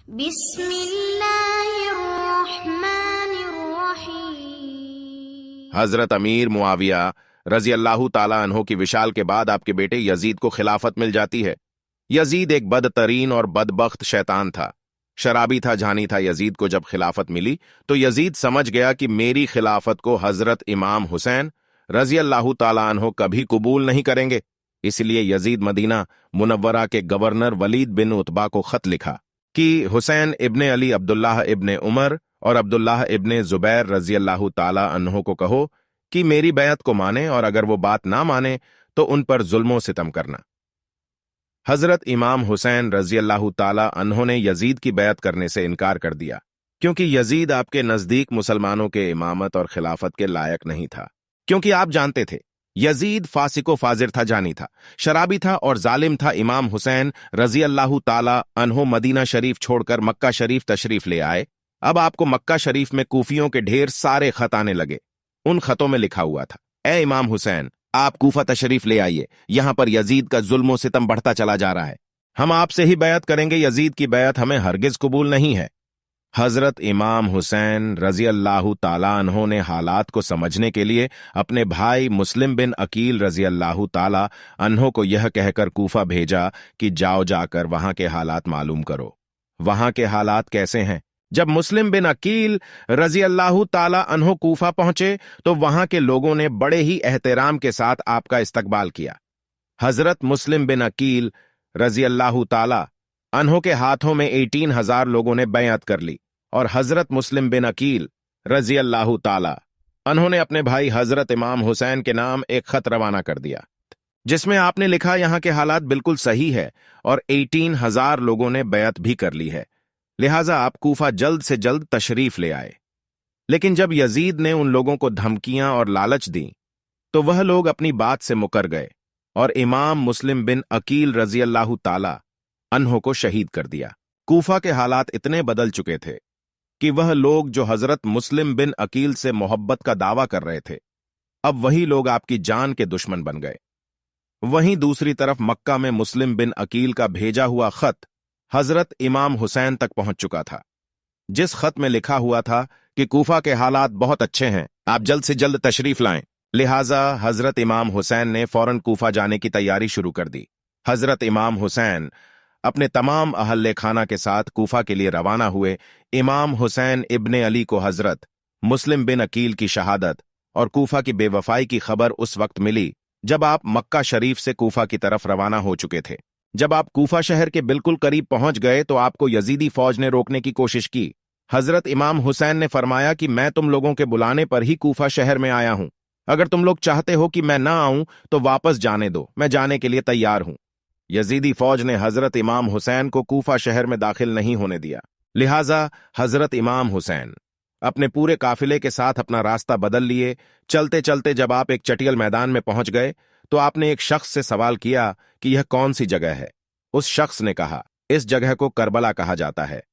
बिस्मिल्लाहिर्रहमानिर्रहीम। हजरत अमीर मुआविया रजी अल्लाह ताला अन्हो की विशाल के बाद आपके बेटे यजीद को खिलाफत मिल जाती है। यजीद एक बदतरीन और बदबख्त शैतान था, शराबी था, जानी था। यजीद को जब खिलाफत मिली तो यजीद समझ गया कि मेरी खिलाफत को हजरत इमाम हुसैन रजी अल्लाह ताला अन्हो कभी कबूल नहीं करेंगे। इसलिए यजीद मदीना मुनव्वरा के गवर्नर वलीद बिन उतबा को खत लिखा कि हुसैन इब्ने अली, अब्दुल्लाह इब्ने उमर और अब्दुल्लाह इब्ने जुबैर रजी अल्लाह ताला अन्हो को कहो कि मेरी बैत को माने, और अगर वो बात ना माने तो उन पर जुल्मों सितम करना। हजरत इमाम हुसैन रजी अल्लाह ताला अन्हो ने यजीद की बैत करने से इनकार कर दिया, क्योंकि यजीद आपके नजदीक मुसलमानों के इमामत और खिलाफत के लायक नहीं था। क्योंकि आप जानते थे यजीद फासिको फाजिर था, जानी था, शराबी था और जालिम था। इमाम हुसैन रजी अल्लाह ताला अन्हो मदीना शरीफ छोड़कर मक्का शरीफ तशरीफ ले आए। अब आपको मक्का शरीफ में कूफियों के ढेर सारे खत आने लगे। उन खतों में लिखा हुआ था, ए इमाम हुसैन, आप कूफा तशरीफ ले आइए, यहां पर यजीद का जुल्म व सितम बढ़ता चला जा रहा है। हम आपसे ही बैत करेंगे, यजीद की बैत हमें हरगिज कबूल नहीं है। हजरत इमाम हुसैन रजी अल्लाह ताला अन्हो ने हालात को समझने के लिए अपने भाई मुस्लिम बिन अकील रजी अल्लाह ताला अन्हो को यह कहकर कूफा भेजा कि जाओ जाकर वहां के हालात मालूम करो। वहां के हालात कैसे हैं? जब मुस्लिम बिन अकील रजी अल्लाह ताला अन्हो कूफा पहुंचे तो वहां के लोगों ने बड़े ही एहतराम के साथ आपका इस्तकबाल किया। हजरत मुस्लिम बिन अकील रजी अल्लाह ताला अन्हो के हाथों में 18,000 लोगों ने बैअत कर ली, और हजरत मुस्लिम बिन अकील रजी अल्लाह ताला अन्हो ने अपने भाई हजरत इमाम हुसैन के नाम एक खत रवाना कर दिया, जिसमें आपने लिखा यहां के हालात बिल्कुल सही है और 18,000 लोगों ने बैअत भी कर ली है, लिहाजा आप कूफा जल्द से जल्द तशरीफ ले आए। लेकिन जब यजीद ने उन लोगों को धमकियां और लालच दी तो वह लोग अपनी बात से मुकर गए और इमाम मुस्लिम बिन अकील रजी अल्लाह ताला अन्हो को शहीद कर दिया। कूफा के हालात इतने बदल चुके थे कि वह लोग जो हजरत मुस्लिम बिन अकील से मोहब्बत का दावा कर रहे थे, अब वही लोग आपकी जान के दुश्मन बन गए। वहीं दूसरी तरफ मक्का में मुस्लिम बिन अकील का भेजा हुआ खत हजरत इमाम हुसैन तक पहुंच चुका था, जिस खत में लिखा हुआ था कि कूफा के हालात बहुत अच्छे हैं, आप जल्द से जल्द तशरीफ लाएं। लिहाजा हजरत इमाम हुसैन ने फौरन कूफा जाने की तैयारी शुरू कर दी। हजरत इमाम हुसैन अपने तमाम अहले खाना के साथ कूफा के लिए रवाना हुए। इमाम हुसैन इब्ने अली को हजरत मुस्लिम बिन अकील की शहादत और कूफा की बेवफाई की खबर उस वक्त मिली जब आप मक्का शरीफ से कूफा की तरफ रवाना हो चुके थे। जब आप कूफा शहर के बिल्कुल करीब पहुंच गए तो आपको यजीदी फौज ने रोकने की कोशिश की। हजरत इमाम हुसैन ने फरमाया कि मैं तुम लोगों के बुलाने पर ही कूफा शहर में आया हूं, अगर तुम लोग चाहते हो कि मैं ना आऊं तो वापस जाने दो, मैं जाने के लिए तैयार हूं। यजीदी फौज ने हजरत इमाम हुसैन को कूफा शहर में दाखिल नहीं होने दिया, लिहाजा हजरत इमाम हुसैन अपने पूरे काफिले के साथ अपना रास्ता बदल लिए। चलते चलते जब आप एक चटियल मैदान में पहुंच गए तो आपने एक शख्स से सवाल किया कि यह कौन सी जगह है। उस शख्स ने कहा, इस जगह को करबला कहा जाता है।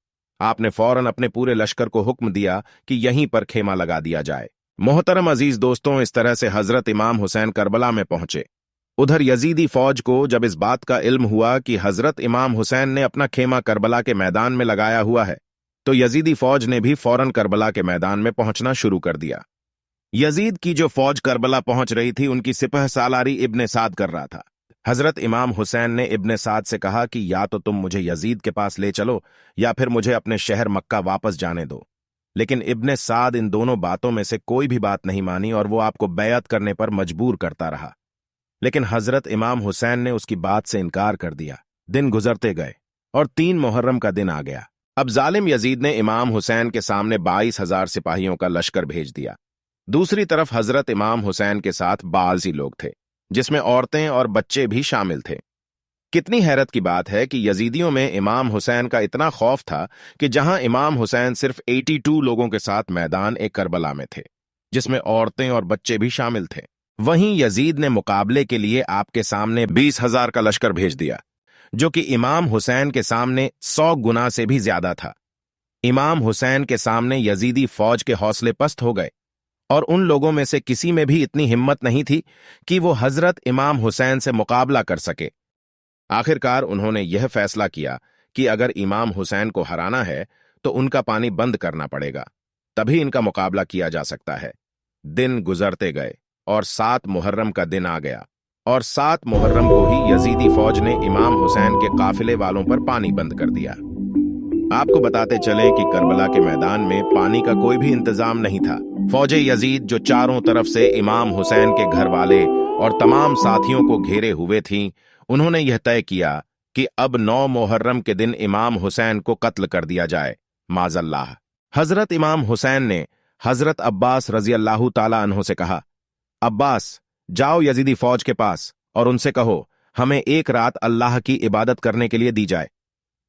आपने फौरन अपने पूरे लश्कर को हुक्म दिया कि यहीं पर खेमा लगा दिया जाए। मोहतरम अजीज दोस्तों, इस तरह से हजरत इमाम हुसैन करबला में पहुंचे। उधर यजीदी फौज को जब इस बात का इल्म हुआ कि हजरत इमाम हुसैन ने अपना खेमा करबला के मैदान में लगाया हुआ है, तो यजीदी फौज ने भी फौरन करबला के मैदान में पहुंचना शुरू कर दिया। यजीद की जो फौज करबला पहुंच रही थी, उनकी सिपह सालारी इब्ने साद कर रहा था। हजरत इमाम हुसैन ने इब्ने साद से कहा कि या तो तुम मुझे यजीद के पास ले चलो या फिर मुझे अपने शहर मक्का वापस जाने दो। लेकिन इब्ने साद इन दोनों बातों में से कोई भी बात नहीं मानी और वो आपको बैअत करने पर मजबूर करता रहा। लेकिन हजरत इमाम हुसैन ने उसकी बात से इनकार कर दिया। दिन गुजरते गए और 3 मुहर्रम का दिन आ गया। अब जालिम यजीद ने इमाम हुसैन के सामने 22,000 सिपाहियों का लश्कर भेज दिया। दूसरी तरफ हजरत इमाम हुसैन के साथ बाज़ ही लोग थे, जिसमें औरतें और बच्चे भी शामिल थे। कितनी हैरत की बात है कि यजीदियों में इमाम हुसैन का इतना खौफ था कि जहां इमाम हुसैन सिर्फ 82 लोगों के साथ मैदान एक करबला में थे, जिसमें औरतें और बच्चे भी शामिल थे, वहीं यजीद ने मुकाबले के लिए आपके सामने 20,000 का लश्कर भेज दिया, जो कि इमाम हुसैन के सामने 100 गुना से भी ज्यादा था। इमाम हुसैन के सामने यजीदी फौज के हौसले पस्त हो गए और उन लोगों में से किसी में भी इतनी हिम्मत नहीं थी कि वो हजरत इमाम हुसैन से मुकाबला कर सके। आखिरकार उन्होंने यह फैसला किया कि अगर इमाम हुसैन को हराना है तो उनका पानी बंद करना पड़ेगा, तभी इनका मुकाबला किया जा सकता है। दिन गुजरते गए और 7 मुहर्रम का दिन आ गया और 7 मुहर्रम को ही यजीदी फौज ने इमाम हुसैन के काफिले वालों पर पानी बंद कर दिया। आपको बताते चले कि करबला के मैदान में पानी का कोई भी इंतजाम नहीं था। फौजे यजीद जो चारों तरफ से इमाम हुसैन के घर वाले और तमाम साथियों को घेरे हुए थीं, उन्होंने यह तय किया कि अब 9 मुहर्रम के दिन इमाम हुसैन को कत्ल कर दिया जाए, माज़अल्लाह। हजरत इमाम हुसैन ने हजरत अब्बास रजी अल्लाह ताला अन्हो से कहा, अब्बास, जाओ यजीदी फौज के पास और उनसे कहो हमें एक रात अल्लाह की इबादत करने के लिए दी जाए।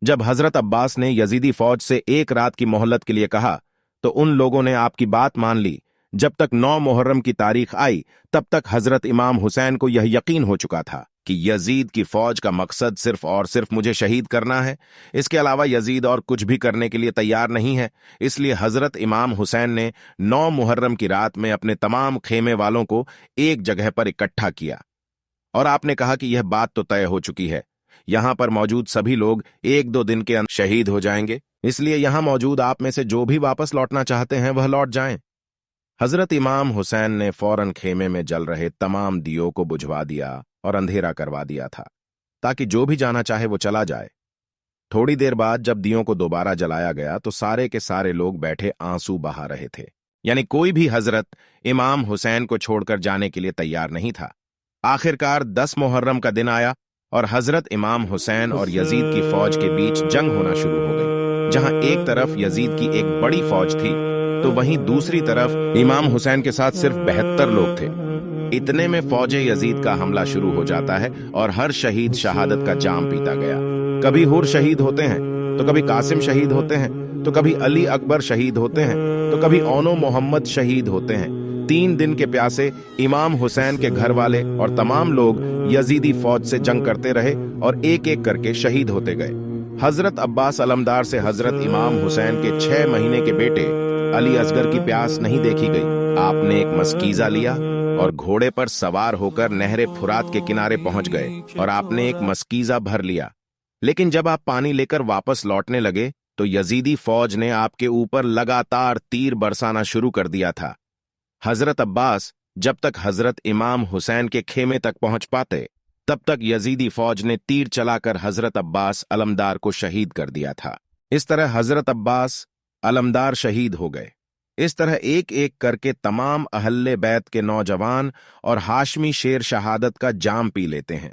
जब हजरत अब्बास ने यजीदी फौज से एक रात की मोहलत के लिए कहा तो उन लोगों ने आपकी बात मान ली। जब तक 9 मुहर्रम की तारीख आई तब तक हजरत इमाम हुसैन को यह यकीन हो चुका था कि यजीद की फौज का मकसद सिर्फ और सिर्फ मुझे शहीद करना है, इसके अलावा यजीद और कुछ भी करने के लिए तैयार नहीं है। इसलिए हजरत इमाम हुसैन ने 9 मुहर्रम की रात में अपने तमाम खेमे वालों को एक जगह पर इकट्ठा किया और आपने कहा कि यह बात तो तय हो चुकी है, यहां पर मौजूद सभी लोग 1-2 दिन के अंदर शहीद हो जाएंगे, इसलिए यहां मौजूद आप में से जो भी वापस लौटना चाहते हैं वह लौट जाएं। हजरत इमाम हुसैन ने फौरन खेमे में जल रहे तमाम दियों को बुझवा दिया और अंधेरा करवा दिया था ताकि जो भी जाना चाहे वो चला जाए। थोड़ी देर बाद जब दियों को दोबारा जलाया गया तो सारे के सारे लोग बैठे आंसू बहा रहे थे, यानी कोई भी हजरत इमाम हुसैन को छोड़कर जाने के लिए तैयार नहीं था। आखिरकार 10 मुहर्रम का दिन आया और हजरत इमाम हुसैन और यजीद की फौज के बीच जंग होना शुरू हो गई। जहां एक तरफ यजीद की एक बड़ी फौज थी तो वहीं दूसरी तरफ इमाम हुसैन के साथ सिर्फ 72 लोग थे। इतने में फौजे यजीद का हमला शुरू हो जाता है और हर शहीद शहादत का जाम पीता गया। कभी हुर शहीद होते हैं तो कभी कासिम शहीद होते हैं तो कभी अली अकबर शहीद होते हैं तो कभी ओनो मोहम्मद शहीद होते हैं। 3 दिन के प्यासे इमाम हुसैन के घर वाले और तमाम लोग यजीदी फौज से जंग करते रहे और एक एक करके शहीद होते गए। हजरत अब्बास अलमदार से हजरत इमाम हुसैन के 6 महीने के बेटे अली असगर की प्यास नहीं देखी गई। आपने एक मस्कीजा लिया और घोड़े पर सवार होकर नहरे फुरात के किनारे पहुंच गए और आपने एक मस्कीजा भर लिया। लेकिन जब आप पानी लेकर वापस लौटने लगे तो यजीदी फौज ने आपके ऊपर लगातार तीर बरसाना शुरू कर दिया था। हजरत अब्बास जब तक हजरत इमाम हुसैन के खेमे तक पहुंच पाते तब तक यजीदी फौज ने तीर चलाकर हजरत अब्बास अलमदार को शहीद कर दिया था। इस तरह हजरत अब्बास अलमदार शहीद हो गए। इस तरह एक एक करके तमाम अहले बैत के नौजवान और हाशमी शेर शहादत का जाम पी लेते हैं।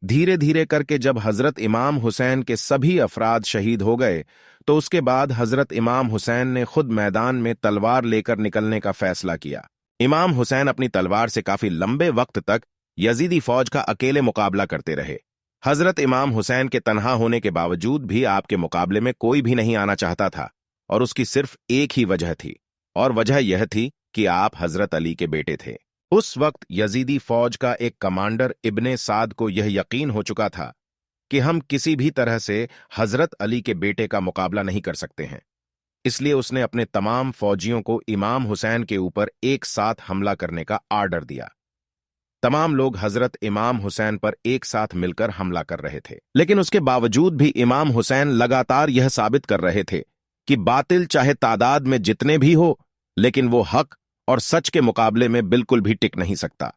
धीरे धीरे करके जब हजरत इमाम हुसैन के सभी अफराद शहीद हो गए तो उसके बाद हजरत इमाम हुसैन ने खुद मैदान में तलवार लेकर निकलने का फैसला किया। इमाम हुसैन अपनी तलवार से काफी लंबे वक्त तक यजीदी फौज का अकेले मुकाबला करते रहे। हजरत इमाम हुसैन के तन्हा होने के बावजूद भी आपके मुकाबले में कोई भी नहीं आना चाहता था और उसकी सिर्फ एक ही वजह थी, और वजह यह थी कि आप हजरत अली के बेटे थे। उस वक्त यजीदी फौज का एक कमांडर इब्ने साद को यह यकीन हो चुका था कि हम किसी भी तरह से हजरत अली के बेटे का मुकाबला नहीं कर सकते हैं। इसलिए उसने अपने तमाम फौजियों को इमाम हुसैन के ऊपर एक साथ हमला करने का आर्डर दिया। तमाम लोग हजरत इमाम हुसैन पर एक साथ मिलकर हमला कर रहे थे, लेकिन उसके बावजूद भी इमाम हुसैन लगातार यह साबित कर रहे थे कि बातिल चाहे तादाद में जितने भी हो, लेकिन वो हक और सच के मुकाबले में बिल्कुल भी टिक नहीं सकता।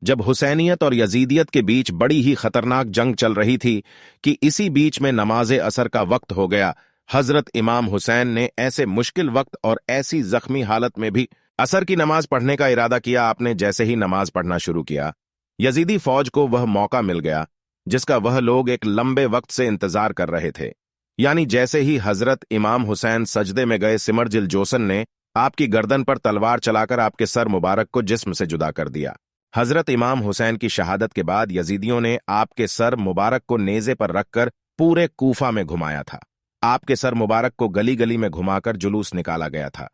जब हुसैनियत और यजीदियत के बीच बड़ी ही खतरनाक जंग चल रही थी कि इसी बीच में नमाज असर का वक्त हो गया, हजरत इमाम हुसैन ने ऐसे मुश्किल वक्त और ऐसी जख्मी हालत में भी असर की नमाज पढ़ने का इरादा किया। आपने जैसे ही नमाज पढ़ना शुरू किया, यजीदी फौज को वह मौका मिल गया जिसका वह लोग एक लंबे वक्त से इंतजार कर रहे थे। यानी जैसे ही हजरत इमाम हुसैन सजदे में गए, सिमरजिल जोसन ने आपकी गर्दन पर तलवार चलाकर आपके सर मुबारक को जिस्म से जुदा कर दिया। हजरत इमाम हुसैन की शहादत के बाद यजीदियों ने आपके सर मुबारक को नेज़े पर रखकर पूरे कूफा में घुमाया था। आपके सर मुबारक को गली गली में घुमाकर जुलूस निकाला गया था।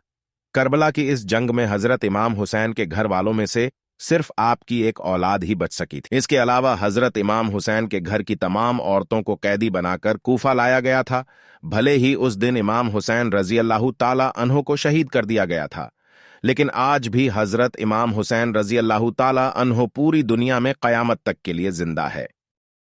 करबला की इस जंग में हजरत इमाम हुसैन के घर वालों में से सिर्फ आपकी एक औलाद ही बच सकी थी। इसके अलावा हजरत इमाम हुसैन के घर की तमाम औरतों को कैदी बनाकर कूफा लाया गया था। भले ही उस दिन इमाम हुसैन रजी अल्लाह ताला अन्हो को शहीद कर दिया गया था, लेकिन आज भी हजरत इमाम हुसैन रजी अल्लाह ताला अन्हो पूरी दुनिया में कयामत तक के लिए जिंदा है।